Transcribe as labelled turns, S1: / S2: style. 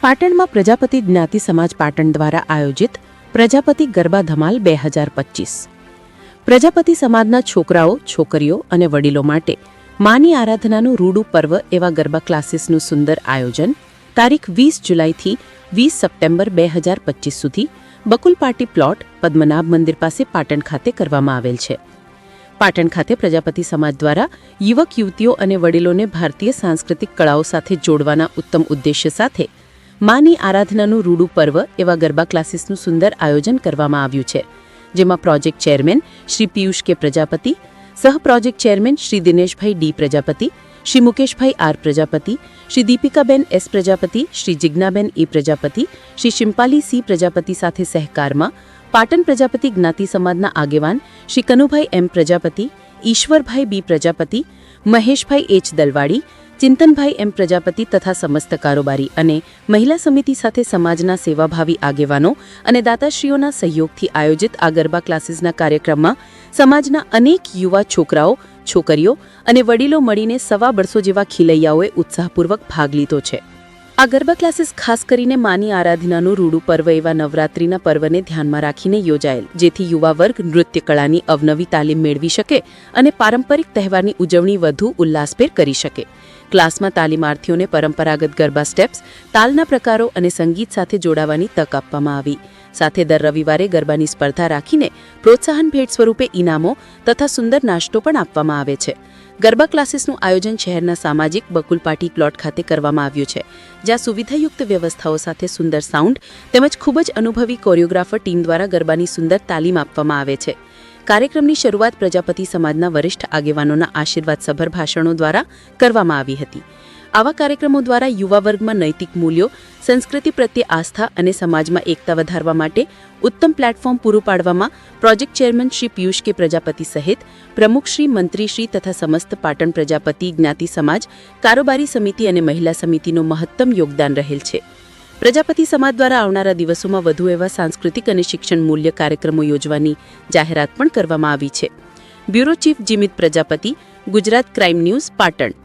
S1: પાટણમાં પ્રજાપતિ જ્ઞાતિ સમાજ પાટણ દ્વારા આયોજિત પ્રજાપતિ ગરબા ધમાલ 2025 પ્રજાપતિ સમાજના છોકરાઓ, છોકરીઓ અને વડીલો માટે માની આરાધનાનું રૂડું પર્વ એવા ગરબા ક્લાસીસનું સુંદર આયોજન તારીખ 20 જુલાઈથી 20 સપ્ટેમ્બર 2025 સુધી બકુલ પાર્ટી પ્લોટ પદ્મનાભ મંદિર પાસે પાટણ ખાતે કરવામાં આવેલ છે. પાટણ ખાતે પ્રજાપતિ સમાજ દ્વારા યુવક યુવતીઓ અને વડીલોને ભારતીય સાંસ્કૃતિક કળાઓ સાથે જોડવાના ઉત્તમ ઉદ્દેશ્ય સાથે માની આરાધનાનું રૂડું પર્વ એવા ગરબા ક્લાસીસનું સુંદર આયોજન કરવામાં આવ્યું છે, જેમાં project chairman Shri Piyush K Prajapati, સહ project chairman Shri Dineshbhai D Prajapati, Shri Mukeshbhai R Prajapati, Shri Dipikaben S Prajapati, Shri Jignaben E Prajapati, Shri Shimpali C Prajapati સાથે સહકારમાં પાટણ પ્રજાપતિ જ્ઞાતિ સમાજના આગેવાન Shri Kanubhai M Prajapati, Ishwarbhai B Prajapati, Maheshbhai H Dalwadi, Chintanbhai M Prajapati તથા સમસ્ત કારોબારી અને મહિલા સમિતિ સાથે સમાજના સેવાભાવી આગેવાનો અને દાતાશ્રીઓના સહયોગથી આયોજિત આ ગરબા ક્લાસીસના કાર્યક્રમમાં સમાજના અનેક યુવા છોકરાઓ, છોકરીઓ અને વડીલો મળીને 125 જેવા ખિલૈયાઓએ ઉત્સાહપૂર્વક ભાગ લીધો છે. આ ગરબા ક્લાસીસ ખાસ કરીને માની આરાધનાનું રૂડું પર્વ એવા નવરાત્રિના પર્વને ધ્યાનમાં રાખીને યોજાયેલ, જેથી યુવા વર્ગ નૃત્ય કળાની અવનવી તાલીમ મેળવી શકે અને પારંપરિક તહેવારની ઉજવણી વધુ ઉલ્લાસભેર કરી શકે. ક્લાસમાં તાલીમાર્થીઓને પરંપરાગત ગરબા સ્ટેપ્સ, તાલના પ્રકારો અને સંગીત સાથે જોડાવાની તક આપવામાં આવી. સાથે દર રવિવારે ગરબાની સ્પર્ધા રાખીને પ્રોત્સાહન ભેટ સ્વરૂપે ઇનામો તથા સુંદર નાસ્તો પણ આપવામાં આવે છે. ગરબા ક્લાસીસનું આયોજન શહેરના સામાજિક બકુલ પાર્ટી પ્લોટ ખાતે કરવામાં આવ્યું છે, જ્યાં સુવિધાયુક્ત વ્યવસ્થાઓ સાથે સુંદર સાઉન્ડ તેમજ ખૂબ જ અનુભવી કોરિયોગ્રાફર ટીમ દ્વારા ગરબાની સુંદર તાલીમ આપવામાં આવે છે. કાર્યક્રમની શરૂઆત પ્રજાપતિ સમાજના વરિષ્ઠ આગેવાનોના આશીર્વાદસભર ભાષણો દ્વારા કરવામાં આવી હતી. આવા કાર્યક્રમો દ્વારા યુવા વર્ગમાં નૈતિક મૂલ્યો, સંસ્કૃતિ પ્રત્યે આસ્થા અને સમાજમાં એકતા વધારવા માટે ઉત્તમ પ્લેટફોર્મ પૂરું પાડવામાં project chairman Shri Piyush K Prajapati સહિત પ્રમુખશ્રી, મંત્રીશ્રી તથા સમસ્ત પાટણ પ્રજાપતિ જ્ઞાતિ સમાજ કારોબારી સમિતિ અને મહિલા સમિતિનું મહત્તમ યોગદાન રહેલ છે. પ્રજાપતિ સમાજ દ્વારા આવનારા દિવસોમાં વધુ એવા સાંસ્કૃતિક અને શિક્ષણ મૂલ્ય કાર્યક્રમો યોજવાની જાહેરાત પણ કરવામાં આવી છે. Bureau chief Jimit Prajapati, Gujarat crime news, Patan.